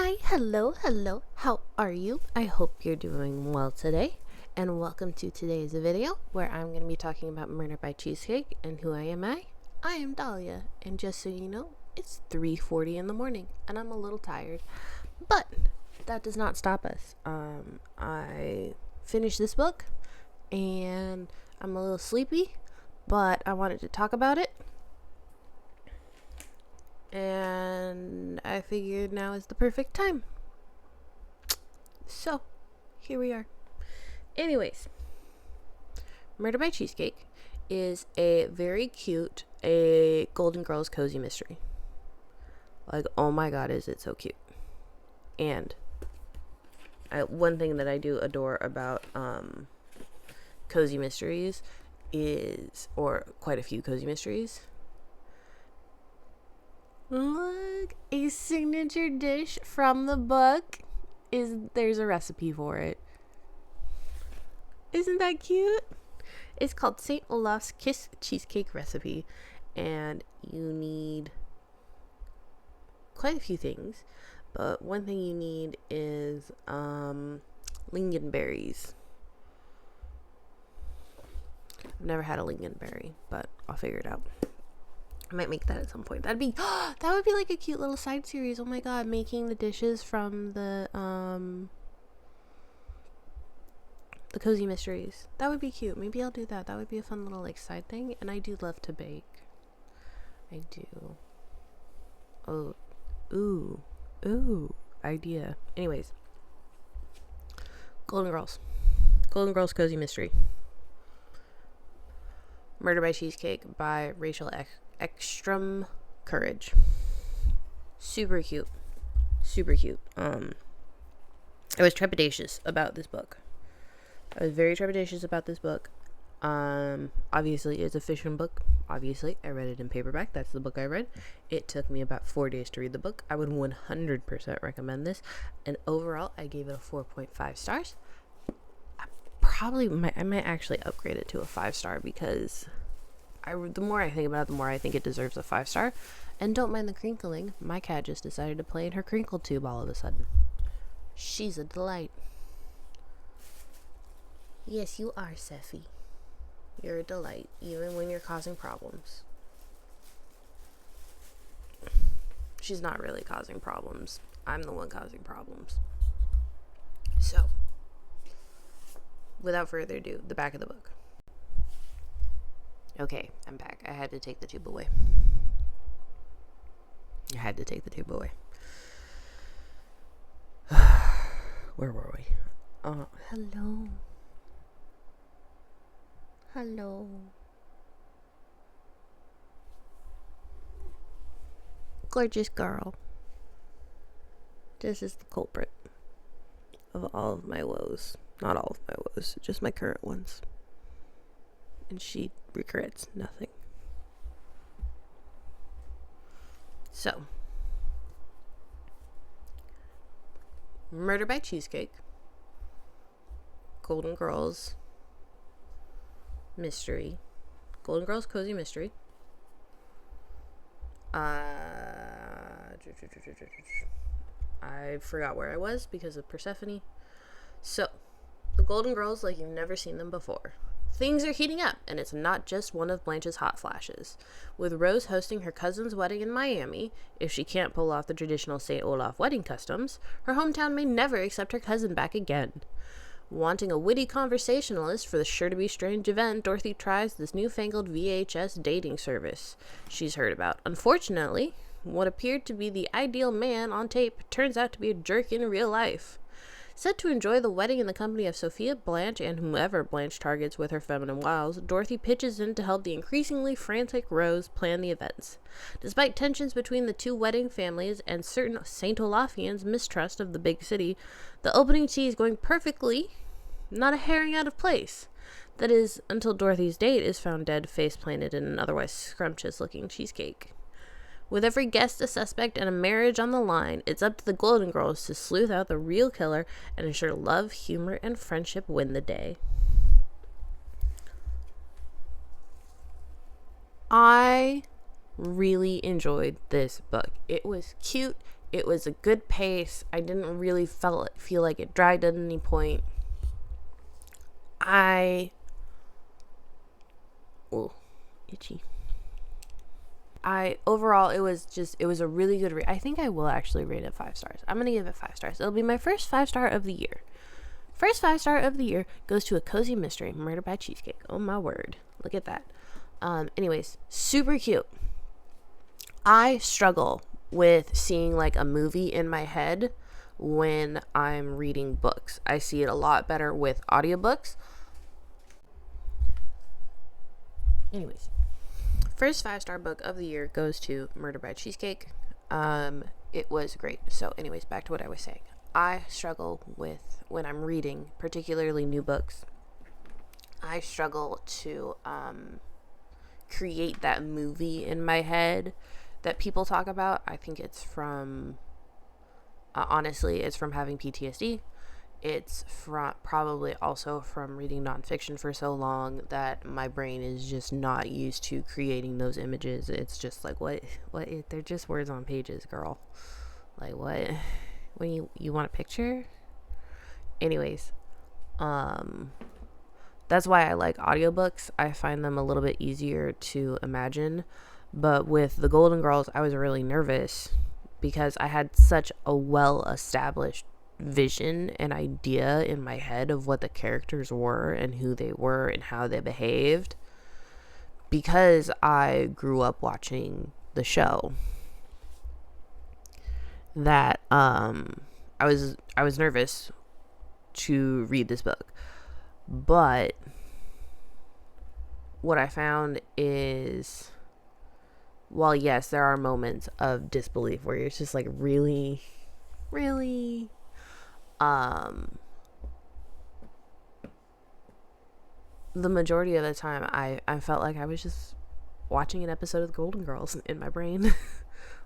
Hi, hello, how are you? I hope you're doing well today, and welcome to today's video where I'm going to be talking about Murder by Cheesecake. And who am I? I am Dahlia, and just so you know, it's 3:40 in the morning, and I'm a little tired, but that does not stop us. I finished this book, and I'm a little sleepy, but I wanted to talk about it. And I figured now is the perfect time. So, here we are. Anyways, Murder by Cheesecake is a very cute, Golden Girls cozy mystery. Like, oh my god, is it so cute. And one thing that I do adore about cozy mysteries is, or quite a few cozy mysteries, look, a signature dish from the book there's a recipe for it. Isn't that cute? It's called St. Olaf's Kiss Cheesecake Recipe, and you need quite a few things, but one thing you need is lingonberries. I've never had a lingonberry, but I'll figure it out. I might make that at some point. That would be like a cute little side series. Oh my god, making the dishes from the cozy mysteries. That would be cute. Maybe I'll do that. That would be a fun little like side thing. And I do love to bake. I do. Oh, ooh, idea. Anyways, Golden Girls cozy mystery. Murder by Cheesecake by Rachel Ekstrom Courage. Super cute. I was trepidatious about this book. I was very trepidatious about this book. Obviously it's a fiction book. Obviously I read it in paperback. That's the book I read. It took me about 4 days to read the book. I would 100% recommend this, and overall I gave it a 4.5 stars. I might actually upgrade it to a 5-star, because the more I think about it, the more I think it deserves a 5-star. And don't mind the crinkling. My cat just decided to play in her crinkle tube all of a sudden. She's a delight. Yes, you are, Seffi. You're a delight, even when you're causing problems. She's not really causing problems. I'm the one causing problems. So, without further ado, the back of the book. Okay, I'm back. I had to take the tube away. Where were we? Hello. Gorgeous girl. This is the culprit of all of my woes. Not all of my woes, just my current ones. And she regrets nothing. So, Murder by Cheesecake, Golden Girls mystery, Golden Girls cozy mystery. I forgot where I was because of Persephone. So, the Golden Girls like you've never seen them before. Things are heating up, and it's not just one of Blanche's hot flashes. With Rose hosting her cousin's wedding in Miami, if she can't pull off the traditional St. Olaf wedding customs, her hometown may never accept her cousin back again. Wanting a witty conversationalist for the sure-to-be strange event, Dorothy tries this newfangled VHS dating service she's heard about. Unfortunately, what appeared to be the ideal man on tape turns out to be a jerk in real life. Set to enjoy the wedding in the company of Sophia, Blanche, and whomever Blanche targets with her feminine wiles, Dorothy pitches in to help the increasingly frantic Rose plan the events. Despite tensions between the two wedding families and certain St. Olafians' mistrust of the big city, the opening tea is going perfectly, not a herring out of place. That is, until Dorothy's date is found dead, face-planted in an otherwise scrumptious-looking cheesecake. With every guest a suspect and a marriage on the line, it's up to the Golden Girls to sleuth out the real killer and ensure love, humor, and friendship win the day. I really enjoyed this book. It was cute, It was a good pace. I didn't really feel like it dragged at any point. Itchy. Overall, it was a really good read. I think I will actually rate it 5 stars. I'm going to give it 5 stars. It'll be my first 5-star of the year. First 5-star of the year goes to A Cozy Mystery, Murder by Cheesecake. Oh my word. Look at that. Anyways, super cute. I struggle with seeing like a movie in my head when I'm reading books. I see it a lot better with audiobooks. Anyways, first 5-star book of the year goes to Murder by Cheesecake. It was great. So anyways, back to what I was saying. I struggle with, when I'm reading, particularly new books, I struggle to create that movie in my head that people talk about. I think it's from, honestly, it's from having PTSD. It's from probably also from reading nonfiction for so long that my brain is just not used to creating those images. It's just like, what, they're just words on pages, girl. Like, what? When you want a picture? Anyways, that's why I like audiobooks. I find them a little bit easier to imagine. But with The Golden Girls, I was really nervous because I had such a well-established vision and idea in my head of what the characters were and who they were and how they behaved, because I grew up watching the show, that I was nervous to read this book. But what I found is, while yes, there are moments of disbelief where it's just like, really the majority of the time I felt like I was just watching an episode of The Golden Girls in my brain.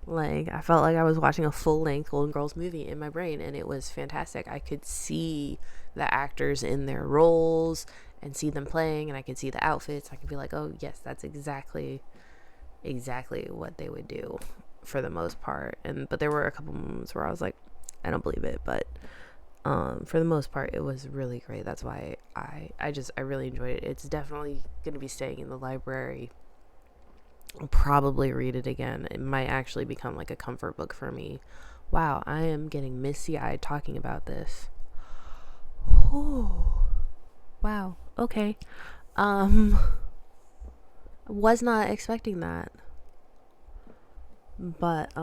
Like, I felt like I was watching a full-length Golden Girls movie in my brain, and it was fantastic. I could see the actors in their roles and see them playing, and I could see the outfits. I could be like, oh yes, that's exactly what they would do for the most part. But there were a couple moments where I was like, I don't believe it. But for the most part, it was really great. That's why I really enjoyed it. It's definitely going to be staying in the library. I'll probably read it again. It might actually become like a comfort book for me. Wow, I am getting misty-eyed talking about this. Oh, wow. Okay. Was not expecting that. But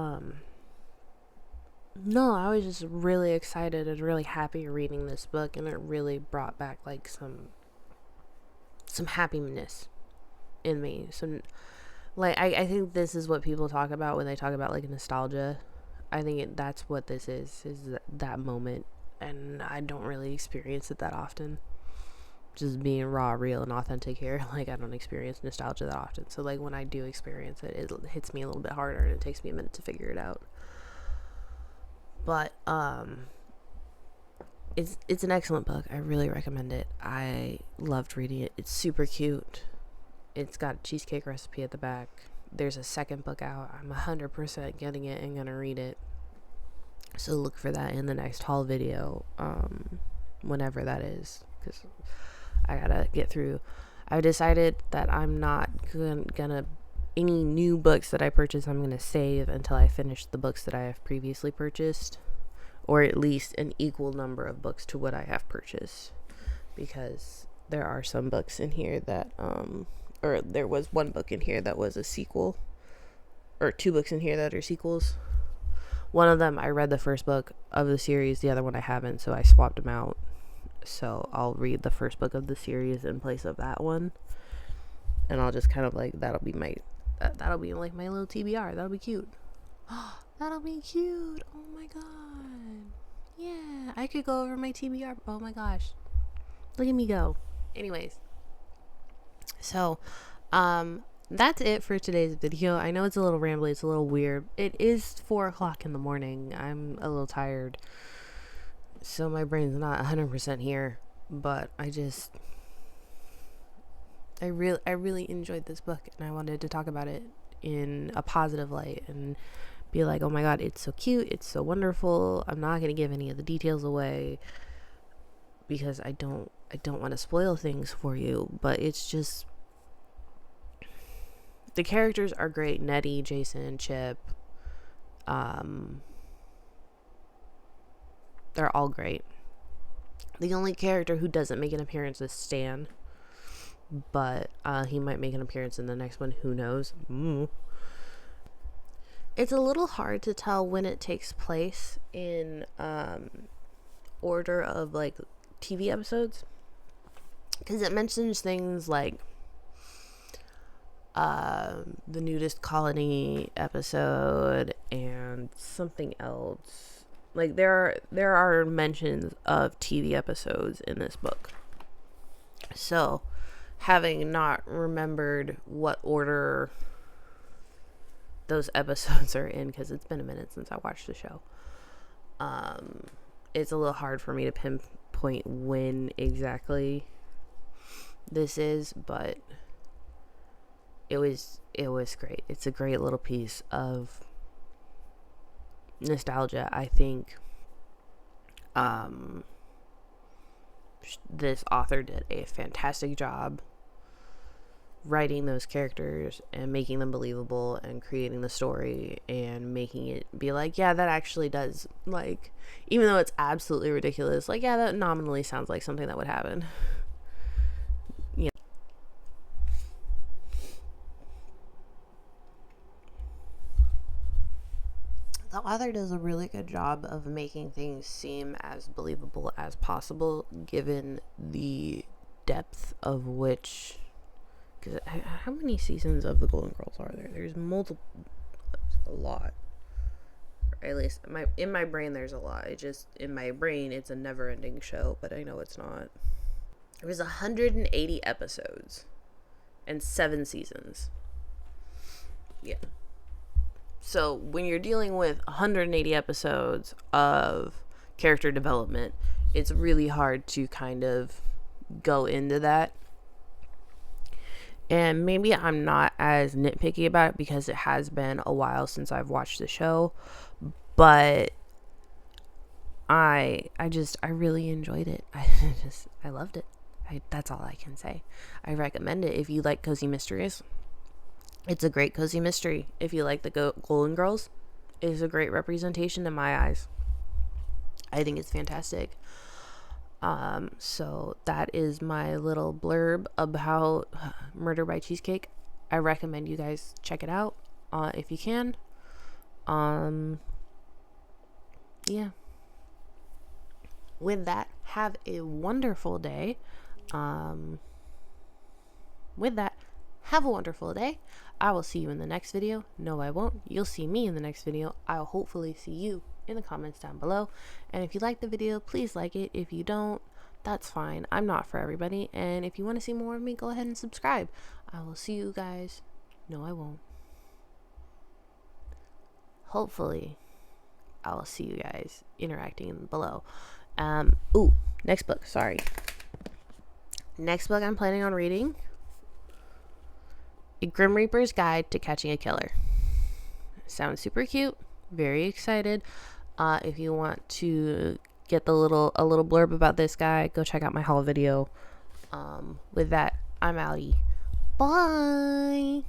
no, I was just really excited and really happy reading this book, and it really brought back like some happiness in me. Like, I think this is what people talk about when they talk about like nostalgia. I think that's what this is that moment, and I don't really experience it that often. Just being raw, real, and authentic here. Like, I don't experience nostalgia that often. So like, when I do experience it, it hits me a little bit harder, and it takes me a minute to figure it out. But it's an excellent book. I really recommend it. I loved reading it. It's super cute. It's got a cheesecake recipe at the back. There's a second book out. I'm 100% getting it and gonna read it. So look for that in the next haul video, whenever that is, because I gotta get through. I've decided that I'm not gonna any new books that I purchase, I'm gonna save until I finish the books that I have previously purchased, or at least an equal number of books to what I have purchased, because there are some books in here that or there was one book in here that was a sequel, or 2 books in here that are sequels. One of them I read the first book of the series, the other one I haven't, so I swapped them out. So I'll read the first book of the series in place of that one, and I'll just kind of like, that'll be like my little TBR. That'll be cute. That'll be cute. Oh my god. Yeah, I could go over my TBR. Oh my gosh, look at me go. Anyways, so that's it for today's video. I know it's a little rambly, it's a little weird. It is 4 o'clock in the morning. I'm a little tired, so my brain's not 100% here, but I really enjoyed this book, and I wanted to talk about it in a positive light and be like, oh my god, it's so cute, it's so wonderful. I'm not going to give any of the details away because I don't want to spoil things for you, but it's just, the characters are great. Nettie, Jason, Chip, they're all great. The only character who doesn't make an appearance is Stan, but he might make an appearance in the next one, who knows. It's a little hard to tell when it takes place in order of like TV episodes, because it mentions things like the nudist colony episode and something else. Like there are mentions of TV episodes in this book. So, having not remembered what order those episodes are in, because it's been a minute since I watched the show, it's a little hard for me to pinpoint when exactly this is, but it was great. It's a great little piece of nostalgia. I think this author did a fantastic job writing those characters and making them believable and creating the story and making it be like, yeah, that actually does, like, even though it's absolutely ridiculous, like, yeah, that nominally sounds like something that would happen. You know. The author does a really good job of making things seem as believable as possible, given the depth of which, because how many seasons of the Golden Girls are there? There's multiple, a lot. Or at least in my brain there's a lot. It just, in my brain it's a never-ending show, but I know it's not. There was 180 episodes and 7 seasons. Yeah. So when you're dealing with 180 episodes of character development, it's really hard to kind of go into that. And maybe I'm not as nitpicky about it because it has been a while since I've watched the show, but I really enjoyed it. I loved it. That's all I can say. I recommend it if you like cozy mysteries. It's a great cozy mystery. If you like the Golden Girls, it is a great representation in my eyes. I think it's fantastic. So that is my little blurb about Murder by Cheesecake. I recommend you guys check it out if you can. Yeah. With that, have a wonderful day. With that, have a wonderful day. I will see you in the next video. No, I won't. You'll see me in the next video. I'll hopefully see you in the comments down below. And if you like the video, please like it. If you don't, that's fine. I'm not for everybody. And if you want to see more of me, go ahead and subscribe. I will see you guys. No, I won't. Hopefully, I will see you guys interacting below. Next book. Sorry. Next book I'm planning on reading: A Grim Reaper's Guide to Catching a Killer. Sounds super cute. Very excited. If you want to get a little blurb about this guy, go check out my haul video. With that, I'm outie. Bye.